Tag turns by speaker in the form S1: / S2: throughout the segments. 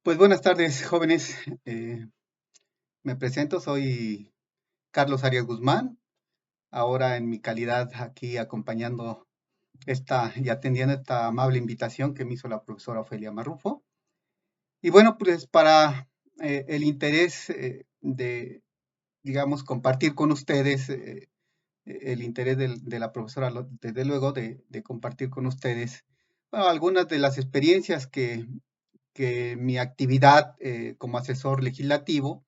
S1: Pues buenas tardes, jóvenes. Me presento, soy Carlos Arias Guzmán, ahora en mi calidad aquí acompañando y atendiendo esta amable invitación que me hizo la profesora Ofelia Marrufo. Y bueno, pues para el interés de, digamos, compartir con ustedes, el interés de la profesora, desde luego, de compartir con ustedes, bueno, algunas de las experiencias que mi actividad como asesor legislativo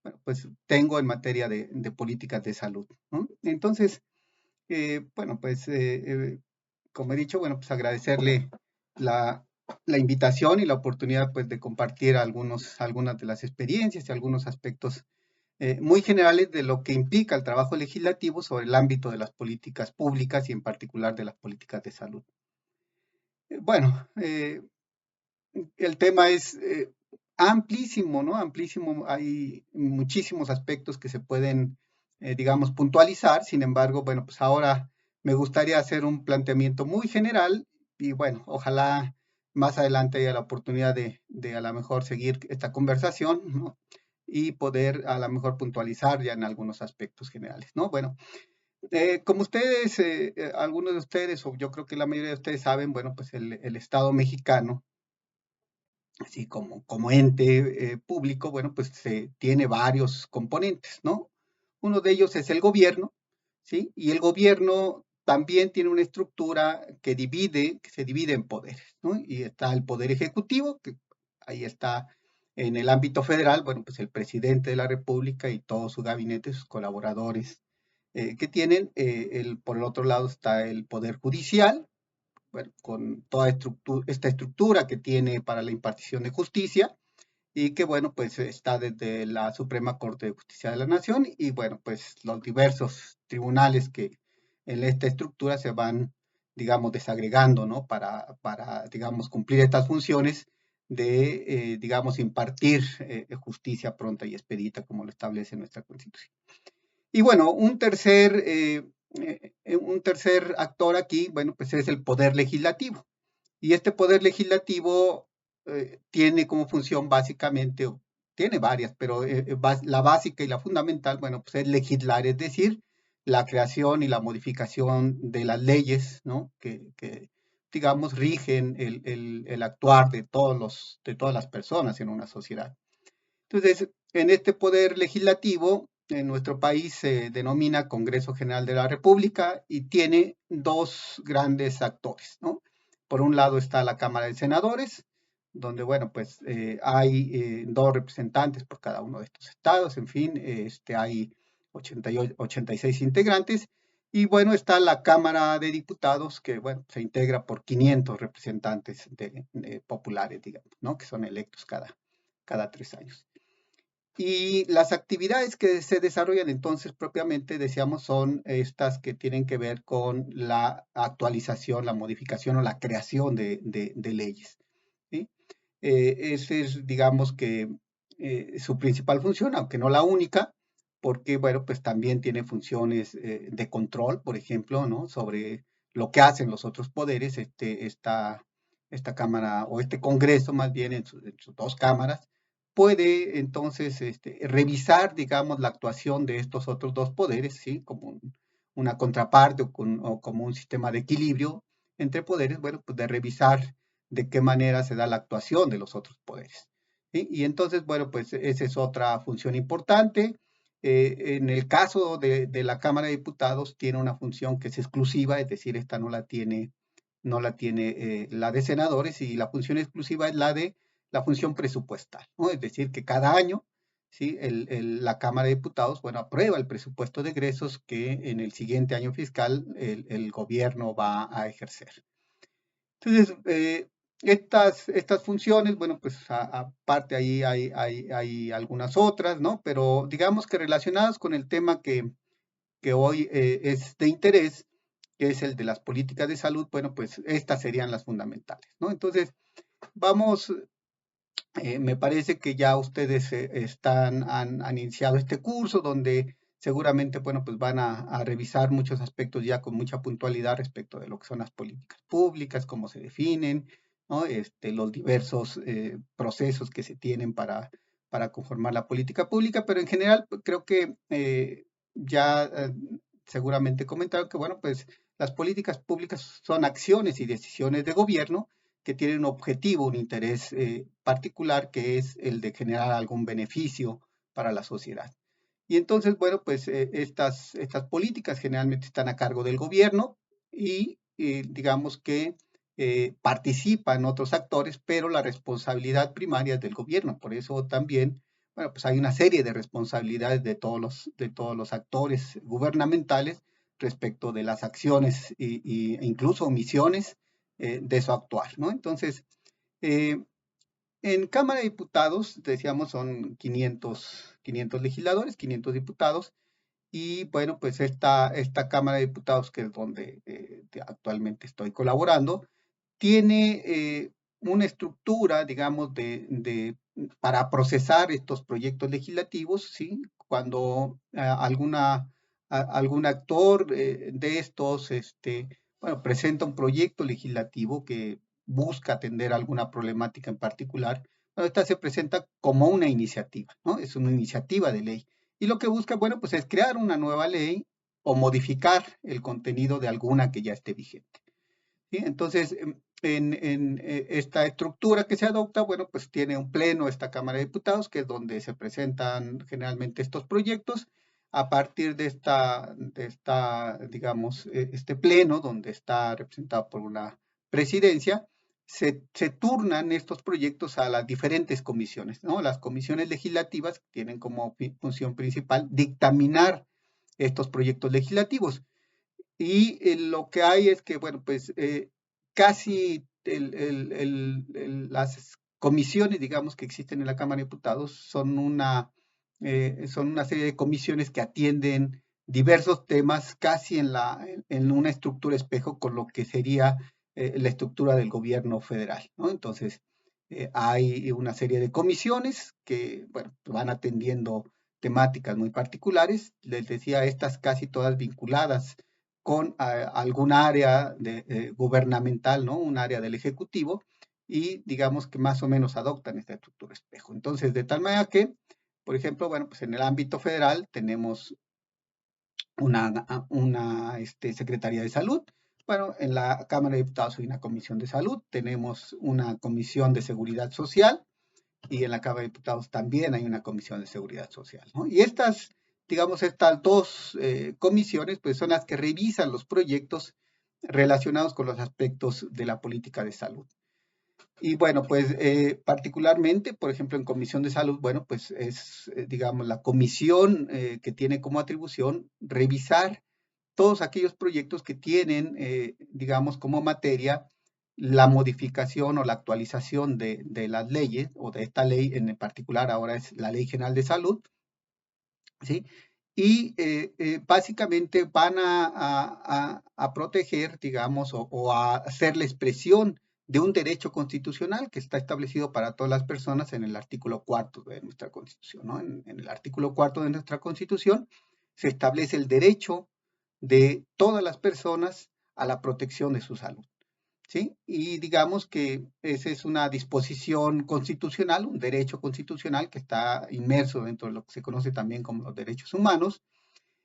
S1: bueno, pues tengo en materia de políticas de salud, ¿no? Entonces, bueno, pues como he dicho, bueno, pues agradecerle la, la invitación y la oportunidad pues de compartir algunas de las experiencias y algunos aspectos muy generales de lo que implica el trabajo legislativo sobre el ámbito de las políticas públicas y en particular de las políticas de salud. Bueno, el tema es amplísimo, ¿no? Amplísimo. Hay muchísimos aspectos que se pueden, digamos, puntualizar. Sin embargo, bueno, pues ahora me gustaría hacer un planteamiento muy general y bueno, ojalá más adelante haya la oportunidad de a lo mejor seguir esta conversación, ¿no? Y poder a lo mejor puntualizar ya en algunos aspectos generales, ¿no? Bueno, como ustedes, algunos de ustedes, o yo creo que la mayoría de ustedes saben, bueno, pues el Estado mexicano así como ente público, bueno, pues tiene varios componentes, ¿no? Uno de ellos es el gobierno, ¿sí? Y el gobierno también tiene una estructura que se divide en poderes, ¿no? Y está el poder ejecutivo, que ahí está en el ámbito federal, bueno, pues el presidente de la República y todo su gabinete, sus colaboradores que tienen. Por el otro lado está el poder judicial, bueno, con toda esta estructura que tiene para la impartición de justicia y que, bueno, pues está desde la Suprema Corte de Justicia de la Nación y, bueno, pues los diversos tribunales que en esta estructura se van, digamos, desagregando, ¿no? Digamos, cumplir estas funciones de, digamos, impartir justicia pronta y expedita, como lo establece nuestra Constitución. Y bueno, un tercer actor aquí, bueno, pues es el poder legislativo. Y este poder legislativo tiene como función básicamente, tiene varias, pero la básica y la fundamental, bueno, pues es legislar, es decir, la creación y la modificación de las leyes, ¿no? Que digamos, rigen el actuar de todas las personas en una sociedad. Entonces, en este poder legislativo, en nuestro país se denomina Congreso General de la República y tiene dos grandes actores, ¿no? Por un lado está la Cámara de Senadores, donde, bueno, pues hay dos representantes por cada uno de estos estados, en fin, hay 86 integrantes, y bueno, está la Cámara de Diputados, que, bueno, se integra por 500 representantes populares, digamos, ¿no? Que son electos cada 3 años. Y las actividades que se desarrollan entonces propiamente, decíamos, son estas que tienen que ver con la actualización, la modificación o la creación de leyes, ¿sí? Ese es, digamos que, su principal función, aunque no la única, porque, bueno, pues también tiene funciones de control, por ejemplo, ¿no? Sobre lo que hacen los otros poderes, esta Cámara o este Congreso, más bien en sus dos cámaras, puede entonces revisar, digamos, la actuación de estos otros dos poderes, ¿sí? Como una contraparte o como un sistema de equilibrio entre poderes, bueno, pues de revisar de qué manera se da la actuación de los otros poderes, ¿sí? Y entonces, bueno, pues esa es otra función importante. En el caso de la Cámara de Diputados, tiene una función que es exclusiva, es decir, esta no la tiene la de senadores, y la función exclusiva es la función presupuestal, ¿no? Es decir, que cada año, ¿sí? La Cámara de Diputados, bueno, aprueba el presupuesto de egresos que en el siguiente año fiscal el gobierno va a ejercer. Entonces, estas funciones, bueno, pues aparte ahí hay algunas otras, ¿no? Pero digamos que relacionadas con el tema que hoy es de interés, que es el de las políticas de salud, bueno, pues estas serían las fundamentales, ¿no? Entonces, vamos, me parece que ya ustedes han iniciado este curso donde seguramente, bueno, pues van a revisar muchos aspectos ya con mucha puntualidad respecto de lo que son las políticas públicas, cómo se definen, ¿no? Los diversos procesos que se tienen para conformar la política pública, pero en general creo que ya seguramente comentaron que, bueno, pues las políticas públicas son acciones y decisiones de gobierno que tienen un objetivo, un interés particular, que es el de generar algún beneficio para la sociedad. Y entonces, bueno, pues estas políticas generalmente están a cargo del gobierno y digamos que participan otros actores, pero la responsabilidad primaria es del gobierno. Por eso también, bueno, pues hay una serie de responsabilidades de todos los actores gubernamentales respecto de las acciones e incluso omisiones de su actuar, ¿no? Entonces, eh, en Cámara de Diputados, decíamos, son 500 legisladores, 500 diputados, y bueno, pues esta Cámara de Diputados, que es donde actualmente estoy colaborando, tiene una estructura, digamos, para procesar estos proyectos legislativos, ¿sí? Cuando algún actor de estos, bueno, presenta un proyecto legislativo que busca atender alguna problemática en particular, bueno, esta se presenta como una iniciativa, ¿no? Es una iniciativa de ley. Y lo que busca, bueno, pues es crear una nueva ley o modificar el contenido de alguna que ya esté vigente. ¿Sí? Entonces, esta estructura que se adopta, bueno, pues tiene un pleno esta Cámara de Diputados, que es donde se presentan generalmente estos proyectos. A partir digamos, este pleno, donde está representado por una presidencia, se turnan estos proyectos a las diferentes comisiones, ¿no? Las comisiones legislativas tienen como función principal dictaminar estos proyectos legislativos. Y lo que hay es que, bueno, pues casi las comisiones, digamos, que existen en la Cámara de Diputados son una serie de comisiones que atienden diversos temas casi en una estructura espejo con lo que sería la estructura del gobierno federal, ¿no? Entonces, hay una serie de comisiones que, bueno, van atendiendo temáticas muy particulares. Les decía, estas casi todas vinculadas con algún área gubernamental, ¿no? Un área del Ejecutivo, y digamos que más o menos adoptan esta estructura espejo. Entonces, de tal manera que, por ejemplo, bueno, pues en el ámbito federal tenemos una Secretaría de Salud. Bueno, en la Cámara de Diputados hay una comisión de salud, tenemos una comisión de seguridad social, y en la Cámara de Diputados también hay una comisión de seguridad social, ¿no? Y digamos, estas dos comisiones, pues son las que revisan los proyectos relacionados con los aspectos de la política de salud. Y bueno, pues particularmente, por ejemplo, en Comisión de Salud, bueno, pues es, digamos, la comisión que tiene como atribución revisar todos aquellos proyectos que tienen, digamos, como materia la modificación o la actualización de las leyes, o de esta ley en particular, ahora es la Ley General de Salud, ¿sí? Y básicamente van a proteger, digamos, o a hacer la expresión de un derecho constitucional que está establecido para todas las personas en el artículo 4 de nuestra Constitución, ¿no? En el artículo 4 de nuestra Constitución se establece el derecho de todas las personas a la protección de su salud. ¿Sí? Y digamos que esa es una disposición constitucional, un derecho constitucional que está inmerso dentro de lo que se conoce también como los derechos humanos.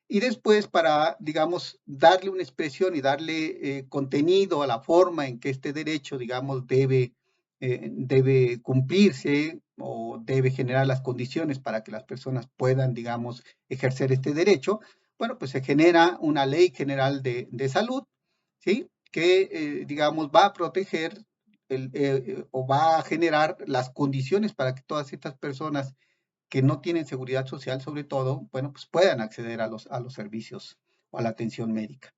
S1: Y después, para, digamos, darle una expresión y darle contenido a la forma en que este derecho, digamos, debe cumplirse o debe generar las condiciones para que las personas puedan, digamos, ejercer este derecho, bueno, pues se genera una ley general de salud, ¿sí? Que, digamos, va a proteger o va a generar las condiciones para que todas estas personas que no tienen seguridad social, sobre todo, bueno, pues puedan acceder a los servicios o a la atención médica.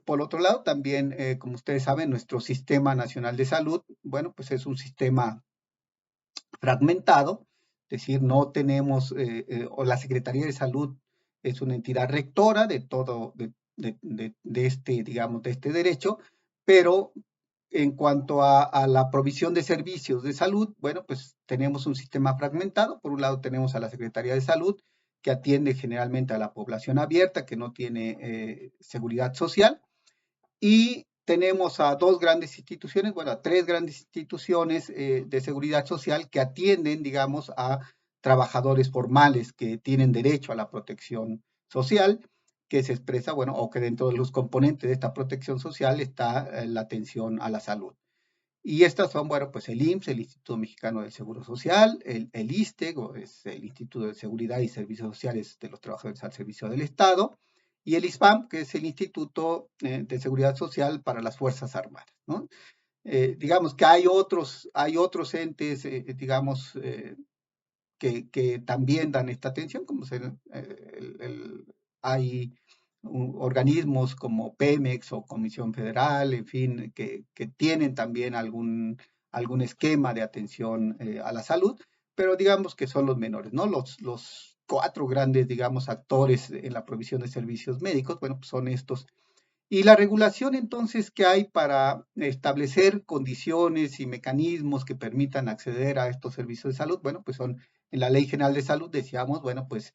S1: Por otro lado, también, como ustedes saben, nuestro Sistema Nacional de Salud, bueno, pues es un sistema fragmentado, es decir, no tenemos, o la Secretaría de Salud es una entidad rectora de todo, digamos, de este derecho, pero en cuanto a la provisión de servicios de salud, bueno, pues tenemos un sistema fragmentado. Por un lado tenemos a la Secretaría de Salud, que atiende generalmente a la población abierta, que no tiene seguridad social, y tenemos a dos grandes instituciones, bueno, a tres grandes instituciones de seguridad social que atienden, digamos, a trabajadores formales que tienen derecho a la protección social, que se expresa, bueno, o que dentro de los componentes de esta protección social está la atención a la salud. Y estas son, bueno, pues el IMSS, el Instituto Mexicano del Seguro Social, el ISSSTE, es el Instituto de Seguridad y Servicios Sociales de los Trabajadores al Servicio del Estado, y el ISPAM, que es el Instituto de Seguridad Social para las Fuerzas Armadas, ¿no? Digamos que hay otros entes, digamos, que también dan esta atención, como hay organismos como Pemex o Comisión Federal, en fin, que tienen también algún esquema de atención a la salud, pero digamos que son los menores, ¿no? Los cuatro grandes, digamos, actores en la provisión de servicios médicos, bueno, pues son estos. Y la regulación entonces que hay para establecer condiciones y mecanismos que permitan acceder a estos servicios de salud, bueno, pues son en la Ley General de Salud, decíamos, bueno, pues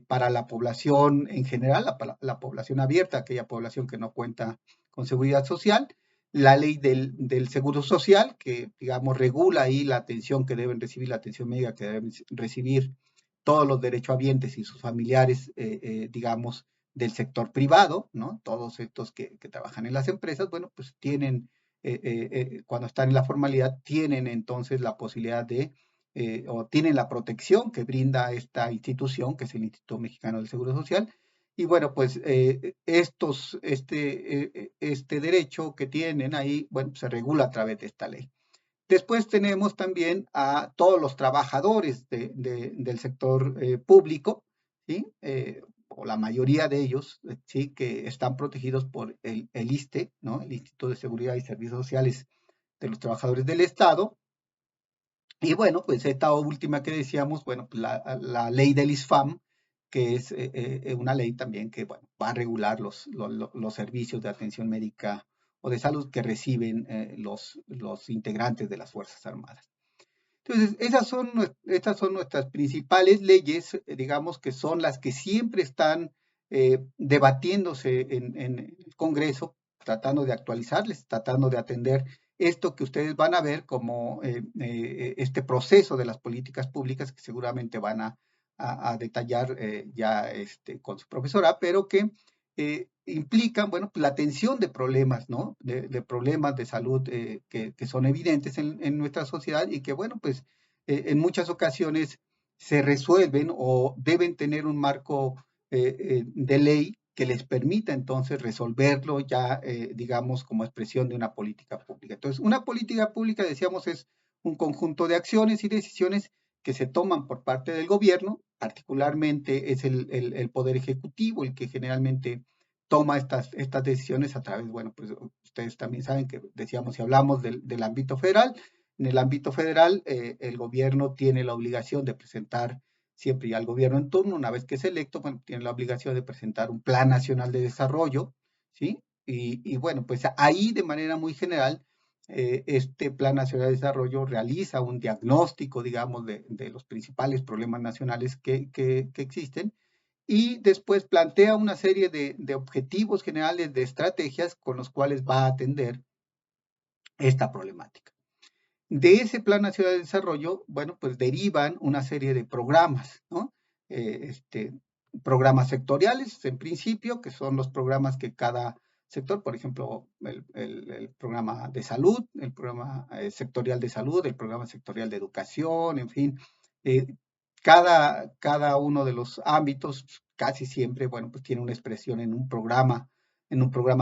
S1: para la población en general, la población abierta, aquella población que no cuenta con seguridad social, la ley del Seguro Social, que digamos regula ahí la atención que deben recibir, la atención médica que deben recibir todos los derechohabientes y sus familiares, digamos, del sector privado, ¿no? Todos estos que trabajan en las empresas, bueno, pues tienen, cuando están en la formalidad, tienen entonces la posibilidad de, o tienen la protección que brinda esta institución, que es el Instituto Mexicano del Seguro Social. Y bueno, pues este derecho que tienen ahí, bueno, se regula a través de esta ley. Después tenemos también a todos los trabajadores del sector público, ¿sí? O la mayoría de ellos, ¿sí? Que están protegidos por el ISSSTE, ¿no? El Instituto de Seguridad y Servicios Sociales de los Trabajadores del Estado. Y bueno, pues esta última que decíamos, bueno, pues la ley del ISFAM, que es una ley también que, bueno, va a regular los servicios de atención médica o de salud que reciben los integrantes de las Fuerzas Armadas. Entonces, estas son nuestras principales leyes, digamos, que son las que siempre están debatiéndose en el Congreso, tratando de actualizarles, tratando de atender esto que ustedes van a ver como este proceso de las políticas públicas que seguramente van a detallar ya con su profesora, pero que implican, bueno, pues la atención de problemas, ¿no? De problemas de salud que son evidentes en nuestra sociedad y que, bueno, pues en muchas ocasiones se resuelven o deben tener un marco de ley que les permita entonces resolverlo ya, digamos, como expresión de una política pública. Entonces, una política pública, decíamos, es un conjunto de acciones y decisiones que se toman por parte del gobierno, particularmente es el Poder Ejecutivo el que generalmente toma estas decisiones a través, bueno, pues ustedes también saben que decíamos, si hablamos del ámbito federal, en el ámbito federal el gobierno tiene la obligación de presentar siempre ya el gobierno en turno, una vez que es electo, bueno, tiene la obligación de presentar un plan nacional de desarrollo, ¿sí? Y bueno, pues ahí de manera muy general, este Plan Nacional de Desarrollo realiza un diagnóstico, digamos, de los principales problemas nacionales que existen y después plantea una serie de objetivos generales, de estrategias con los cuales va a atender esta problemática. De ese Plan Nacional de Desarrollo, bueno, pues derivan una serie de programas, ¿no? Programas sectoriales, en principio, que son los programas que cada sector, por ejemplo, el programa de salud, el programa sectorial de salud, el programa sectorial de educación, en fin, eh, cada uno de los ámbitos, casi siempre, bueno, pues tiene una expresión en un programa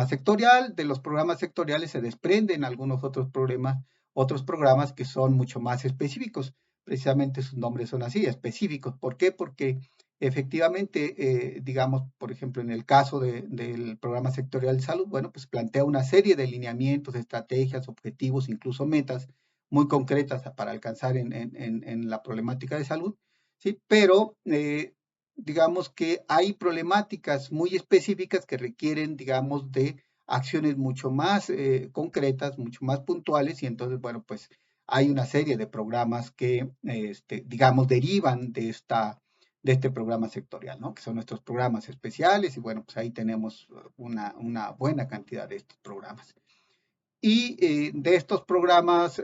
S1: sectorial. De los programas sectoriales se desprenden algunos otros programas que son mucho más específicos. Precisamente sus nombres son así, específicos. ¿Por qué? Porque efectivamente, digamos, por ejemplo, en el caso del programa sectorial de salud, bueno, pues plantea una serie de lineamientos, estrategias, objetivos, incluso metas muy concretas para alcanzar en la problemática de salud, ¿sí? Pero digamos que hay problemáticas muy específicas que requieren, digamos, de acciones mucho más concretas, mucho más puntuales, y entonces, bueno, pues hay una serie de programas que, digamos, derivan de este programa sectorial, ¿no? Que son nuestros programas especiales y bueno, pues ahí tenemos una buena cantidad de estos programas. Y de estos programas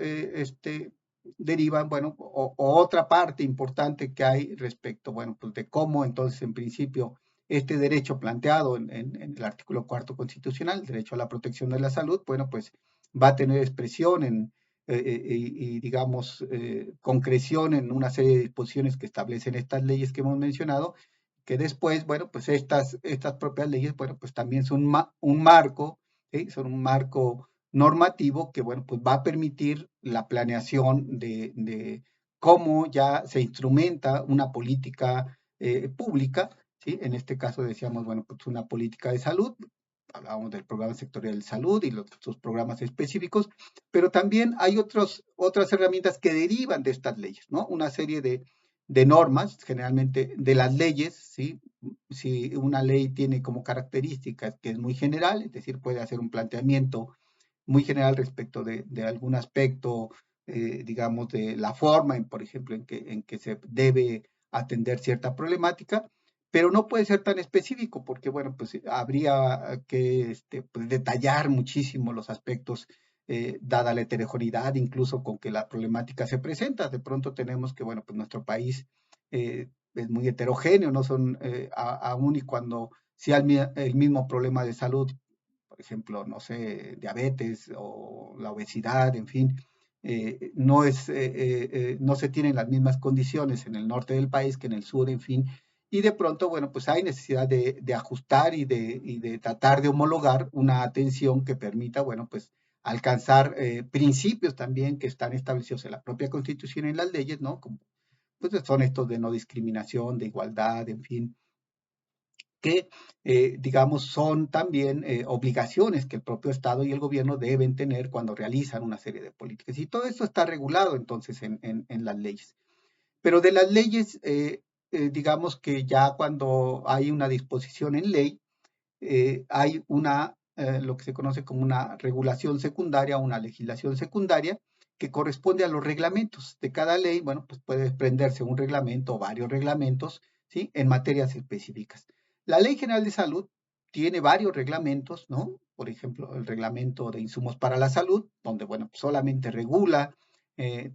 S1: derivan, bueno, otra parte importante que hay respecto, bueno, pues de cómo entonces en principio este derecho planteado en el artículo 4 constitucional, el derecho a la protección de la salud, bueno, pues va a tener expresión y digamos, concreción en una serie de disposiciones que establecen estas leyes que hemos mencionado, que después, bueno, pues estas propias leyes, bueno, pues también son un marco, ¿sí? Son un marco normativo que, bueno, pues va a permitir la planeación de cómo ya se instrumenta una política pública, ¿sí? En este caso decíamos, bueno, pues una política de salud, hablábamos del programa sectorial de salud y sus programas específicos, pero también hay otras herramientas que derivan de estas leyes, ¿no? Una serie de normas, generalmente de las leyes, ¿sí? Si una ley tiene como características que es muy general, es decir, puede hacer un planteamiento muy general respecto de algún aspecto, digamos, de la forma, por ejemplo, en que se debe atender cierta problemática, pero no puede ser tan específico porque, bueno, pues habría que pues, detallar muchísimo los aspectos, dada la heterogeneidad, incluso con que la problemática se presenta. De pronto tenemos que, bueno, pues nuestro país es muy heterogéneo, no son, aún y cuando sea el mismo problema de salud, por ejemplo, no sé, diabetes o la obesidad, en fin, no se tienen las mismas condiciones en el norte del país que en el sur, en fin, y de pronto, bueno, pues hay necesidad de ajustar y de tratar de homologar una atención que permita, bueno, pues alcanzar principios también que están establecidos en la propia Constitución y en las leyes, ¿no? Como, pues son estos de no discriminación, de igualdad, en fin, que, digamos, son también obligaciones que el propio Estado y el gobierno deben tener cuando realizan una serie de políticas. Y todo esto está regulado entonces en las leyes. Pero de las leyes, digamos que ya cuando hay una disposición en ley, hay lo que se conoce como una regulación secundaria, una legislación secundaria, que corresponde a los reglamentos de cada ley. Bueno, pues puede desprenderse un reglamento o varios reglamentos, ¿sí? En materias específicas. La Ley General de Salud tiene varios reglamentos, ¿no? Por ejemplo, el reglamento de insumos para la salud, donde, bueno, solamente regula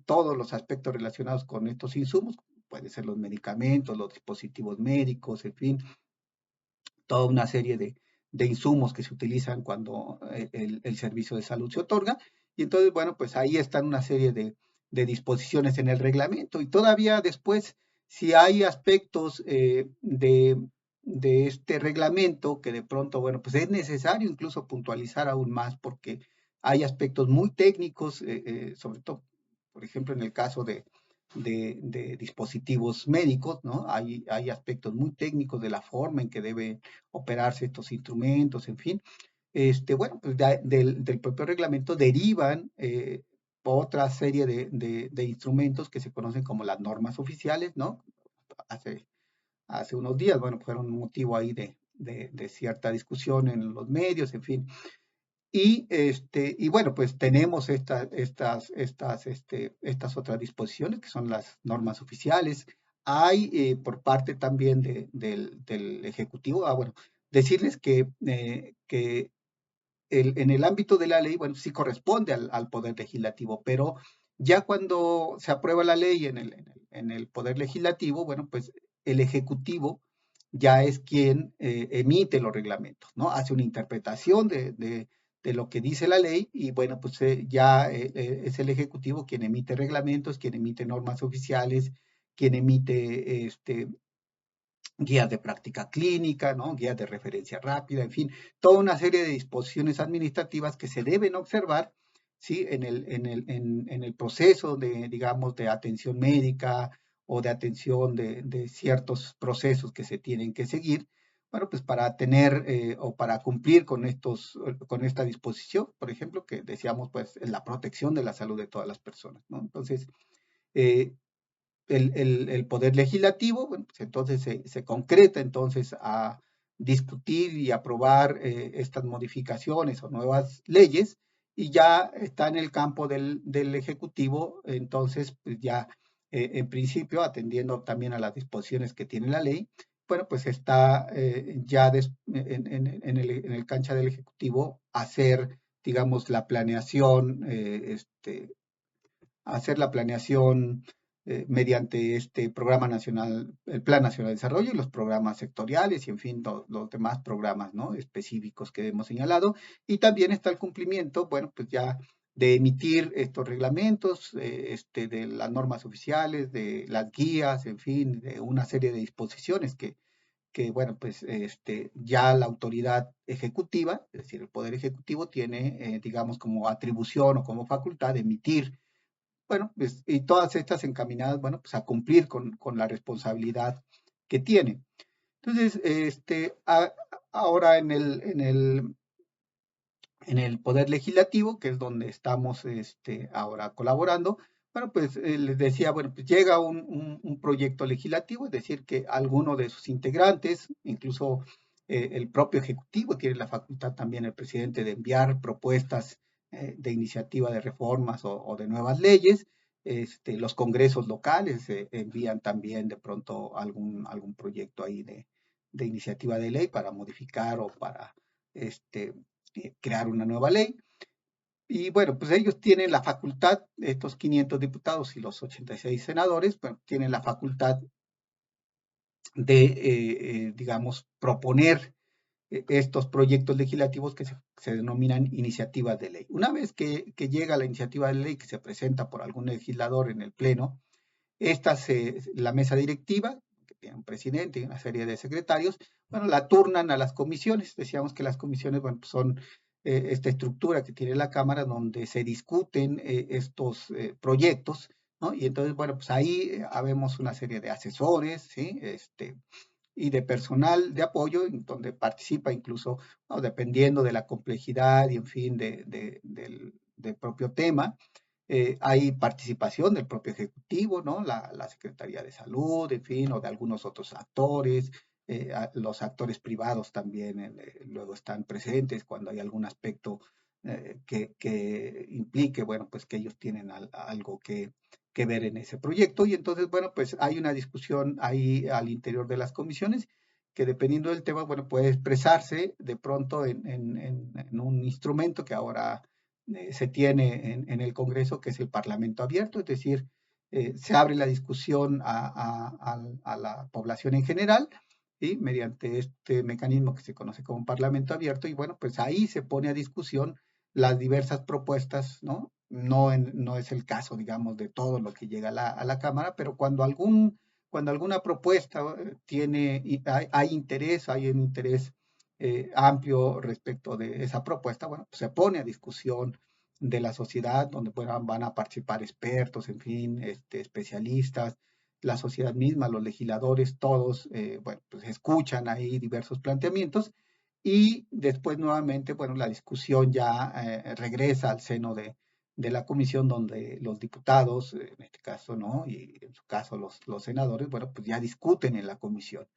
S1: todos los aspectos relacionados con estos insumos, pueden ser los medicamentos, los dispositivos médicos, en fin, toda una serie de insumos que se utilizan cuando el servicio de salud se otorga. Y entonces, bueno, pues ahí están una serie de disposiciones en el reglamento. Y todavía después, si hay aspectos de este reglamento que de pronto, bueno, pues es necesario incluso puntualizar aún más porque hay aspectos muy técnicos, sobre todo, por ejemplo, en el caso de dispositivos médicos, ¿no? Hay aspectos muy técnicos de la forma en que deben operarse estos instrumentos, en fin. Bueno, pues del propio reglamento derivan otra serie de instrumentos que se conocen como las normas oficiales, ¿no? Hace unos días, bueno, fueron un motivo ahí de cierta discusión en los medios, en fin. Y bueno, pues tenemos estas otras disposiciones que son las normas oficiales. Hay por parte también del Ejecutivo, bueno, decirles que en el ámbito de la ley, bueno, sí corresponde al Poder Legislativo, pero ya cuando se aprueba la ley en el Poder Legislativo, bueno, pues el Ejecutivo ya es quien emite los reglamentos, ¿no? Hace una interpretación de lo que dice la ley y bueno, pues ya es el Ejecutivo quien emite reglamentos, quien emite normas oficiales, quien emite guías de práctica clínica, ¿no? Guías de referencia rápida, en fin, toda una serie de disposiciones administrativas que se deben observar, ¿sí? En el proceso de, digamos, de atención médica o de atención de ciertos procesos que se tienen que seguir, bueno, pues para tener o para cumplir con esta disposición, por ejemplo, que decíamos, pues, la protección de la salud de todas las personas, ¿no? Entonces, eh, el poder legislativo, bueno, pues entonces se concreta entonces a discutir y aprobar estas modificaciones o nuevas leyes y ya está en el campo del Ejecutivo, entonces pues ya en principio, atendiendo también a las disposiciones que tiene la ley, bueno, pues está ya en el cancha del Ejecutivo hacer, digamos, la planeación, hacer la planeación mediante este programa nacional, el Plan Nacional de Desarrollo y los programas sectoriales y, en fin, los demás programas, ¿no?, específicos que hemos señalado. Y también está el cumplimiento, bueno, pues ya de emitir estos reglamentos, de las normas oficiales, de las guías, en fin, de una serie de disposiciones bueno, pues ya la autoridad ejecutiva, es decir, el Poder Ejecutivo tiene, digamos, como atribución o como facultad de emitir, bueno, pues, y todas estas encaminadas, bueno, pues a cumplir con la responsabilidad que tiene. Entonces, ahora en el Poder Legislativo, que es donde estamos ahora colaborando, bueno, pues les decía, bueno, pues llega un proyecto legislativo, es decir, que alguno de sus integrantes, incluso el propio Ejecutivo, tiene la facultad también el presidente de enviar propuestas de iniciativa de reformas o de nuevas leyes. Los congresos locales envían también de pronto algún proyecto ahí de iniciativa de ley para modificar o para este, crear una nueva ley. Y bueno, pues ellos tienen la facultad, estos 500 diputados y los 86 senadores, bueno, tienen la facultad de, digamos, proponer estos proyectos legislativos que se denominan iniciativas de ley. Una vez que llega la iniciativa de ley que se presenta por algún legislador en el Pleno, la mesa directiva, que tiene un presidente y una serie de secretarios, bueno, la turnan a las comisiones. Decíamos que las comisiones, bueno, pues son esta estructura que tiene la Cámara donde se discuten estos proyectos, ¿no? Y entonces, bueno, pues ahí habemos una serie de asesores, ¿sí? Y de personal de apoyo, en donde participa incluso, ¿no?, dependiendo de la complejidad y, en fin, del propio tema. Hay participación del propio Ejecutivo, ¿no?, la Secretaría de Salud, en fin, o de algunos otros actores. Los actores privados también luego están presentes cuando hay algún aspecto que implique, bueno, pues que ellos tienen algo que ver en ese proyecto. Y entonces, bueno, pues hay una discusión ahí al interior de las comisiones que, dependiendo del tema, bueno, puede expresarse de pronto en un instrumento que ahora se tiene en el Congreso, que es el Parlamento abierto, es decir, se abre la discusión a la población en general, ¿sí?, mediante este mecanismo que se conoce como Parlamento abierto. Y bueno, pues ahí se pone a discusión las diversas propuestas, ¿no? No es el caso, digamos, de todo lo que llega a la Cámara, pero cuando alguna propuesta hay interés, hay un interés amplio respecto de esa propuesta, bueno, pues se pone a discusión de la sociedad, donde van a participar expertos, en fin, especialistas, la sociedad misma, los legisladores, todos, bueno, pues escuchan ahí diversos planteamientos. Y después nuevamente, bueno, la discusión ya regresa al seno de la comisión, donde los diputados, en este caso, ¿no?, y en su caso los senadores, bueno, pues ya discuten en la comisión.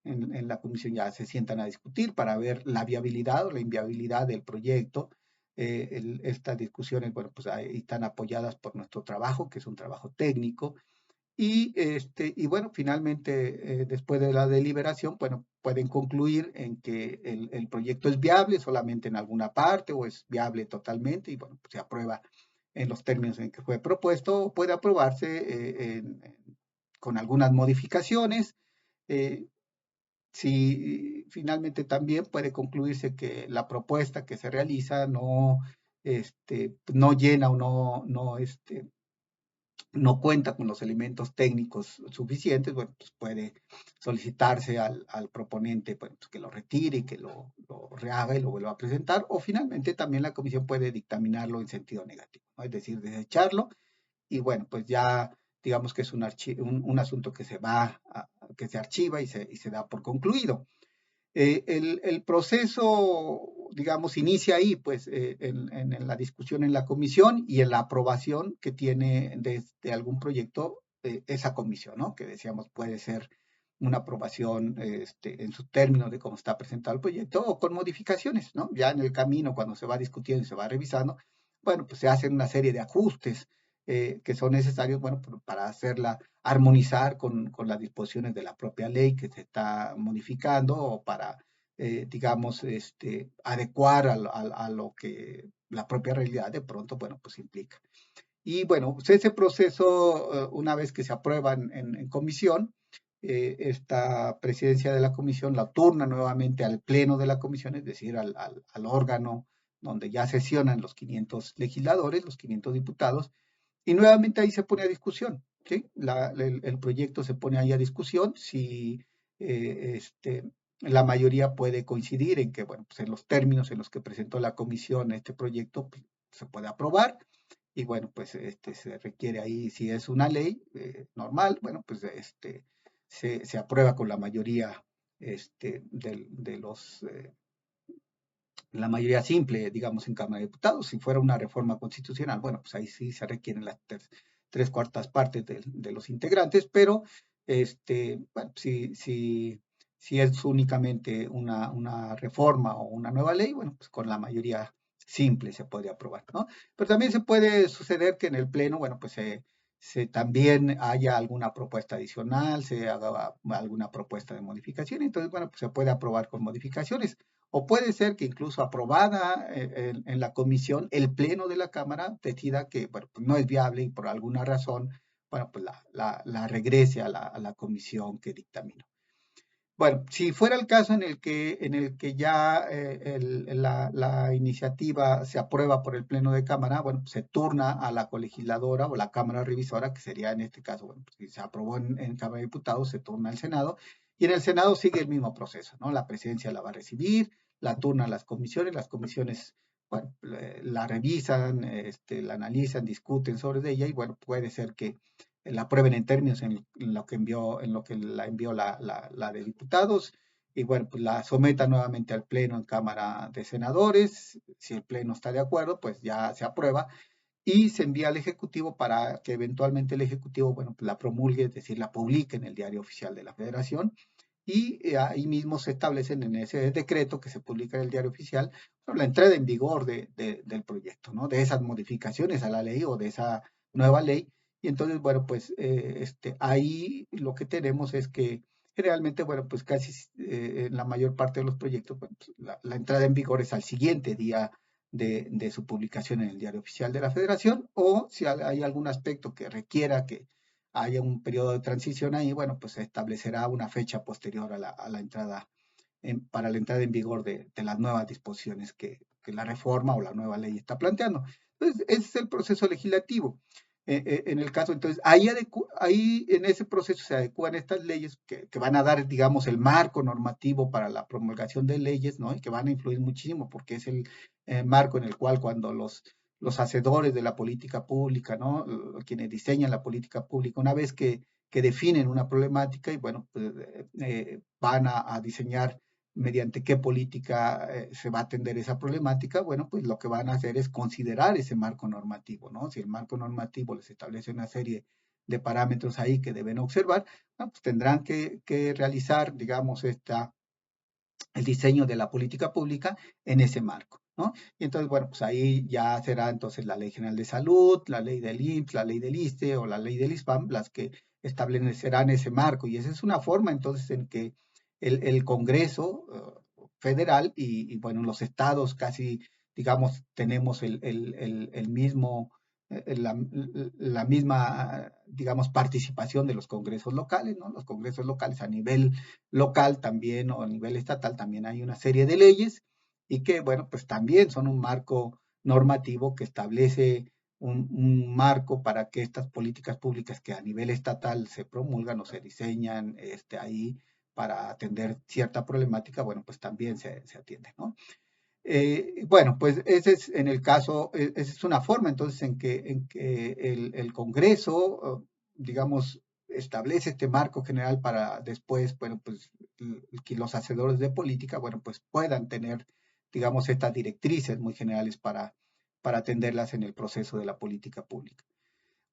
S1: En la comisión ya se sientan a discutir para ver la viabilidad o la inviabilidad del proyecto. Estas discusiones, bueno, pues ahí están apoyadas por nuestro trabajo, que es un trabajo técnico. Y bueno, finalmente, después de la deliberación, bueno, pueden concluir en que el proyecto es viable solamente en alguna parte o es viable totalmente, y bueno, pues se aprueba en los términos en que fue propuesto, o puede aprobarse con algunas modificaciones. Eh, si finalmente también puede concluirse que la propuesta que se realiza no llena o no cuenta con los elementos técnicos suficientes, bueno, pues puede solicitarse al proponente, bueno, pues que lo retire y que lo rehaga y lo vuelva a presentar, o finalmente también la comisión puede dictaminarlo en sentido negativo, ¿no?, es decir, desecharlo. Y bueno, pues ya digamos que es un asunto que se archiva y se da por concluido. El proceso, digamos, inicia ahí, pues, en la discusión en la comisión y en la aprobación que tiene de algún proyecto esa comisión, ¿no?, que decíamos puede ser una aprobación en sus términos de cómo está presentado el proyecto, o con modificaciones, ¿no? Ya en el camino, cuando se va discutiendo y se va revisando, bueno, pues se hacen una serie de ajustes que son necesarios, bueno, para hacerla armonizar con las disposiciones de la propia ley que se está modificando o para, digamos, adecuar a lo que la propia realidad de pronto, bueno, pues implica. Y bueno, pues ese proceso, una vez que se aprueba en comisión, esta presidencia de la comisión la turna nuevamente al pleno de la comisión, es decir, al órgano donde ya sesionan los 500 legisladores, los 500 diputados, y nuevamente ahí se pone a discusión, ¿sí? El proyecto se pone ahí a discusión si la mayoría puede coincidir en que, bueno, pues en los términos en los que presentó la comisión este proyecto, pues, se puede aprobar y bueno, pues se requiere ahí, si es una ley normal, bueno, pues se aprueba con la mayoría de los la mayoría simple, digamos, en Cámara de Diputados. Si fuera una reforma constitucional, bueno, pues ahí sí se requieren las tres cuartas partes de los integrantes, pero bueno, si es únicamente una reforma o una nueva ley, bueno, pues con la mayoría simple se podría aprobar, ¿no? Pero también se puede suceder que en el Pleno, bueno, pues también haya alguna propuesta adicional, se haga alguna propuesta de modificación, entonces, bueno, pues se puede aprobar con modificaciones. O puede ser que incluso aprobada en la comisión, el pleno de la Cámara decida que bueno, pues no es viable y por alguna razón, bueno, pues la regrese a la comisión que dictaminó. Bueno, si fuera el caso en el que ya la iniciativa se aprueba por el Pleno de Cámara, bueno, pues se turna a la colegisladora o la Cámara Revisora, que sería en este caso, bueno, pues si se aprobó en Cámara de Diputados, se turna al Senado, y en el Senado sigue el mismo proceso, ¿no? La presidencia la va a recibir, la turna a las comisiones, bueno, la revisan, la analizan, discuten sobre ella, y bueno, puede ser que la aprueben en términos en lo que la envió la de diputados y bueno, pues la someta nuevamente al pleno en Cámara de Senadores. Si el pleno está de acuerdo, pues ya se aprueba y se envía al Ejecutivo para que eventualmente el Ejecutivo, bueno, pues la promulgue, es decir, la publique en el Diario Oficial de la Federación y ahí mismo se establecen en ese decreto que se publica en el Diario Oficial, bueno, la entrada en vigor del proyecto, ¿no? De esas modificaciones a la ley o de esa nueva ley. Y entonces, bueno, pues ahí lo que tenemos es que generalmente, bueno, pues casi en la mayor parte de los proyectos, bueno, pues, la entrada en vigor es al siguiente día de su publicación en el Diario Oficial de la Federación, o si hay algún aspecto que requiera que haya un periodo de transición ahí, bueno, pues se establecerá una fecha posterior a la entrada, para la entrada en vigor de las nuevas disposiciones que la reforma o la nueva ley está planteando. Entonces, ese es el proceso legislativo. En el caso, entonces, ahí en ese proceso se adecúan estas leyes que van a dar, digamos, el marco normativo para la promulgación de leyes, ¿no? Y que van a influir muchísimo porque es el marco en el cual cuando los hacedores de la política pública, ¿no? Quienes diseñan la política pública, una vez que definen una problemática y bueno, pues, van a diseñar mediante qué política se va a atender esa problemática, bueno, pues lo que van a hacer es considerar ese marco normativo, ¿no? Si el marco normativo les establece una serie de parámetros ahí que deben observar, bueno, pues tendrán que realizar, digamos, el diseño de la política pública en ese marco, ¿no? Y entonces, bueno, pues ahí ya será entonces la Ley General de Salud, la ley del IMSS, la ley del ISSSTE o la ley del ISPAM las que establecerán ese marco. Y esa es una forma entonces en que el Congreso federal bueno, los estados casi, digamos, tenemos el mismo la misma, digamos, participación de los congresos locales, ¿no? Los congresos locales a nivel local también o a nivel estatal también hay una serie de leyes y que, bueno, pues también son un marco normativo que establece un marco para que estas políticas públicas que a nivel estatal se promulgan o se diseñan ahí para atender cierta problemática, bueno, pues también se atiende, ¿no? Bueno, pues ese es en el caso, esa es una forma entonces en que el Congreso, digamos, establece este marco general para después, bueno, pues que los hacedores de política, bueno, pues puedan tener, digamos, estas directrices muy generales para atenderlas en el proceso de la política pública.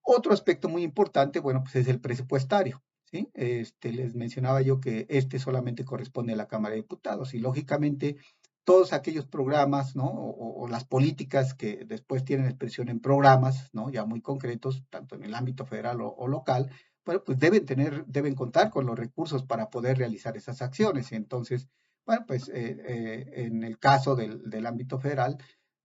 S1: Otro aspecto muy importante, bueno, pues es el presupuestario, ¿sí? Les mencionaba yo que solamente corresponde a la Cámara de Diputados y lógicamente todos aquellos programas, ¿no? O las políticas que después tienen expresión en programas, ¿no? Ya muy concretos, tanto en el ámbito federal o local, bueno, pues deben contar con los recursos para poder realizar esas acciones. Y entonces, bueno, pues en el caso del ámbito federal,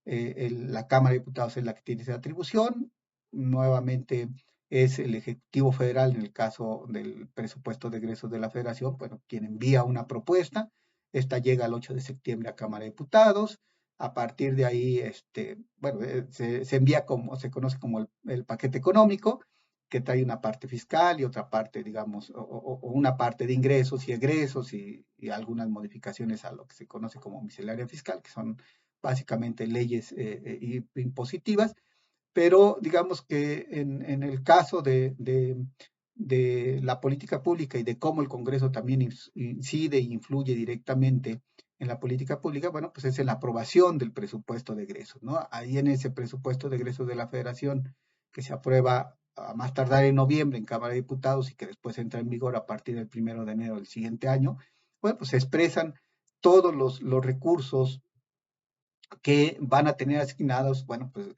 S1: la Cámara de Diputados es la que tiene esa atribución. Nuevamente es el Ejecutivo Federal, en el caso del presupuesto de egresos de la Federación, bueno, quien envía una propuesta. Esta llega el 8 de septiembre a Cámara de Diputados. A partir de ahí, bueno, se envía como, se conoce como el paquete económico, que trae una parte fiscal y otra parte, digamos, o una parte de ingresos y egresos y algunas modificaciones a lo que se conoce como miscelánea fiscal, que son básicamente leyes impositivas, pero digamos que en el caso de la política pública y de cómo el Congreso también incide e influye directamente en la política pública, bueno, pues es en la aprobación del presupuesto de egresos, ¿no? Ahí en ese presupuesto de egresos de la Federación, que se aprueba a más tardar en noviembre en Cámara de Diputados y que después entra en vigor a partir del 1 de enero del siguiente año, bueno, pues se expresan todos los recursos que van a tener asignados, bueno, pues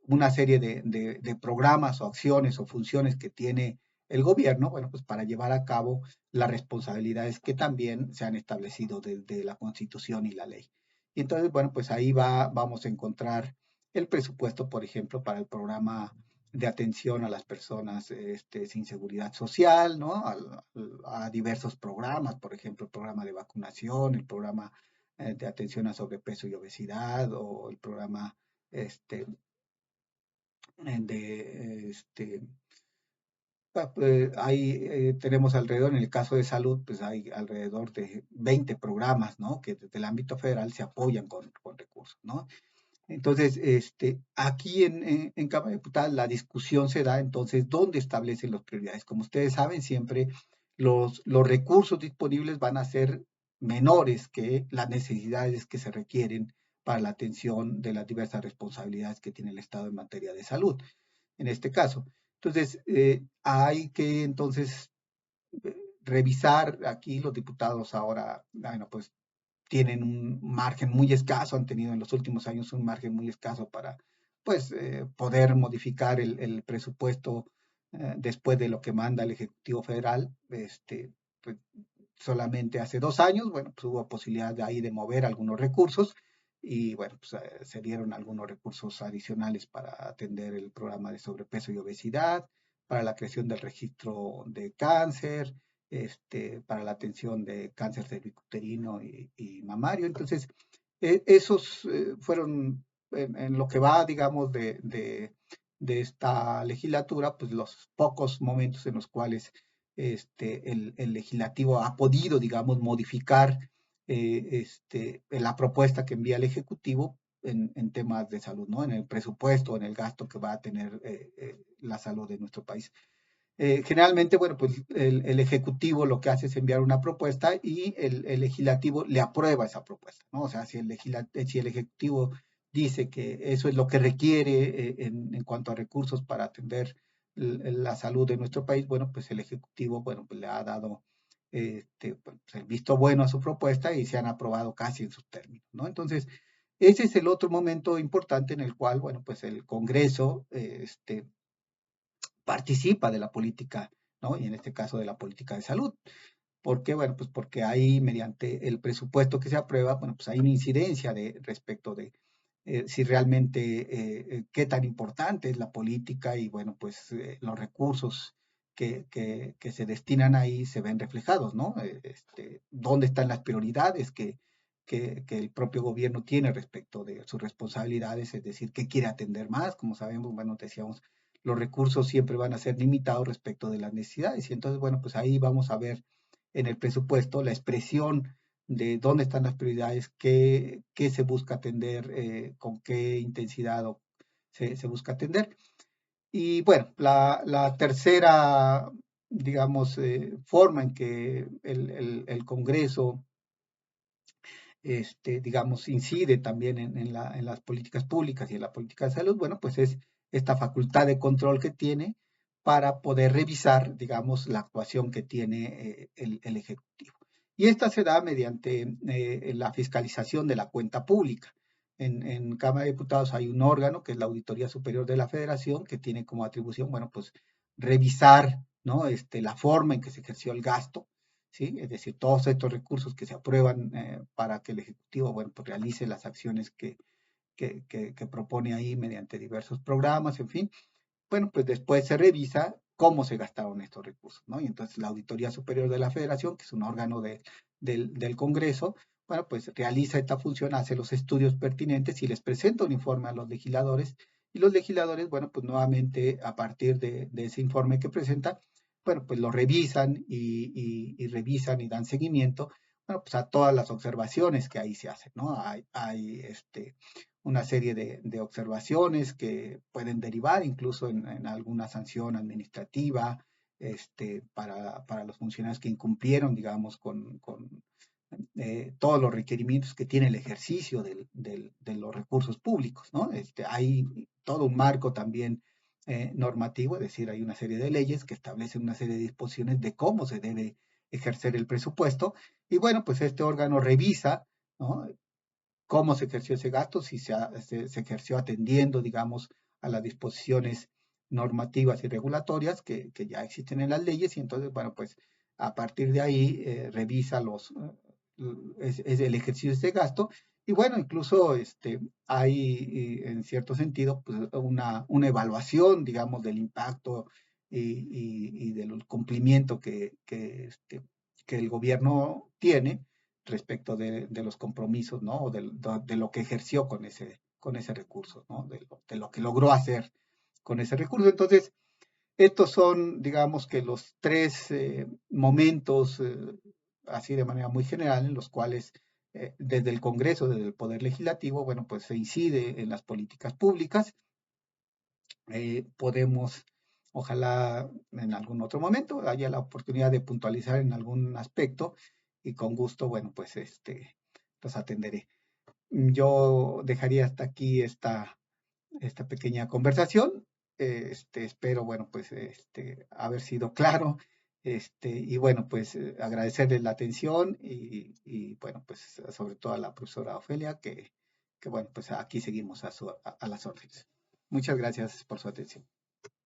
S1: una serie de programas o acciones o funciones que tiene el gobierno, bueno, pues para llevar a cabo las responsabilidades que también se han establecido desde la Constitución y la ley. Y entonces, bueno, pues ahí vamos a encontrar el presupuesto, por ejemplo, para el programa de atención a las personas sin seguridad social, ¿no? A diversos programas, por ejemplo, el programa de vacunación, el programa de atención a sobrepeso y obesidad, o el programa este, ahí tenemos alrededor, en el caso de salud, pues hay alrededor de 20 programas, ¿no? Que desde el ámbito federal se apoyan con recursos, ¿no? Entonces, aquí en Cámara de Diputados la discusión se da entonces dónde establecen las prioridades. Como ustedes saben, siempre los recursos disponibles van a ser menores que las necesidades que se requieren para la atención de las diversas responsabilidades que tiene el Estado en materia de salud, en este caso. Entonces, hay que entonces revisar aquí los diputados ahora, bueno, pues tienen un margen muy escaso, han tenido en los últimos años un margen muy escaso para pues poder modificar el presupuesto después de lo que manda el Ejecutivo Federal. Pues, solamente hace 2 años, bueno, pues hubo posibilidad de ahí de mover algunos recursos y bueno, pues se dieron algunos recursos adicionales para atender el programa de sobrepeso y obesidad, para la creación del registro de cáncer, para la atención de cáncer cervicuterino y mamario. Entonces, esos fueron en lo que va, digamos, de esta legislatura, pues los pocos momentos en los cuales el legislativo ha podido, digamos, modificar la propuesta que envía el Ejecutivo en temas de salud, ¿no? En el presupuesto, en el gasto que va a tener la salud de nuestro país. Generalmente, bueno, pues el Ejecutivo lo que hace es enviar una propuesta y el Legislativo le aprueba esa propuesta, ¿no? O sea, si el Ejecutivo dice que eso es lo que requiere en cuanto a recursos para atender la salud de nuestro país, bueno, pues el Ejecutivo, bueno, pues le ha dado pues, el visto bueno a su propuesta y se han aprobado casi en sus términos, ¿no? Entonces, ese es el otro momento importante en el cual, bueno, pues el Congreso, participa de la política, ¿no? Y en este caso de la política de salud. ¿Por qué? Bueno, pues porque ahí mediante el presupuesto que se aprueba, bueno, pues hay una incidencia respecto de si realmente qué tan importante es la política y bueno, pues los recursos que se destinan ahí se ven reflejados, ¿no? ¿Dónde están las prioridades que el propio gobierno tiene respecto de sus responsabilidades? Es decir, ¿qué quiere atender más? Como sabemos, bueno, decíamos, los recursos siempre van a ser limitados respecto de las necesidades. Y entonces, bueno, pues ahí vamos a ver en el presupuesto la expresión de dónde están las prioridades, qué se busca atender, con qué intensidad se busca atender. Y bueno, la tercera, digamos, forma en que el Congreso digamos, incide también en las políticas públicas y en la política de salud, bueno, pues es esta facultad de control que tiene para poder revisar, digamos, la actuación que tiene el Ejecutivo. y esta se da mediante la fiscalización de la cuenta pública. En Cámara de Diputados hay un órgano que es la Auditoría Superior de la Federación, que tiene como atribución, bueno, pues revisar, ¿no? La forma en que se ejerció el gasto, ¿sí? Es decir, todos estos recursos que se aprueban para que el Ejecutivo, bueno, pues realice las acciones que propone ahí mediante diversos programas, en fin. Bueno, pues después se revisa cómo se gastaron estos recursos, ¿no? Y entonces la Auditoría Superior de la Federación, que es un órgano del Congreso, bueno, pues realiza esta función, hace los estudios pertinentes y les presenta un informe a los legisladores. Y los legisladores, bueno, pues nuevamente a partir de ese informe que presenta, bueno, pues lo revisan y revisan y dan seguimiento, bueno, pues a todas las observaciones que ahí se hacen, ¿no? Hay una serie de observaciones que pueden derivar incluso en alguna sanción administrativa para los funcionarios que incumplieron, digamos, con todos los requerimientos que tiene el ejercicio de los recursos públicos, ¿no? Hay todo un marco también normativo, es decir, hay una serie de leyes que establecen una serie de disposiciones de cómo se debe ejercer el presupuesto, y bueno, pues este órgano revisa, ¿no? Cómo se ejerció ese gasto, si se ejerció atendiendo, digamos, a las disposiciones normativas y regulatorias que ya existen en las leyes, y entonces, bueno, pues a partir de ahí revisa es el ejercicio de ese gasto, y bueno, incluso hay en cierto sentido pues, una evaluación, digamos, del impacto y del cumplimiento que el gobierno tiene respecto de los compromisos, ¿no? O de lo que ejerció con ese recurso, ¿no? De lo que logró hacer con ese recurso. Entonces, estos son, digamos que los tres momentos, así de manera muy general, en los cuales desde el Congreso, desde el Poder Legislativo, bueno, pues se incide en las políticas públicas. Podemos, ojalá en algún otro momento, haya la oportunidad de puntualizar en algún aspecto y con gusto, bueno, pues los atenderé. Yo dejaría hasta aquí esta pequeña conversación. Espero, bueno, pues haber sido claro. Y bueno, pues agradecerles la atención y, bueno, pues sobre todo a la profesora Ofelia, que bueno, pues aquí seguimos a las órdenes. Muchas gracias por su atención.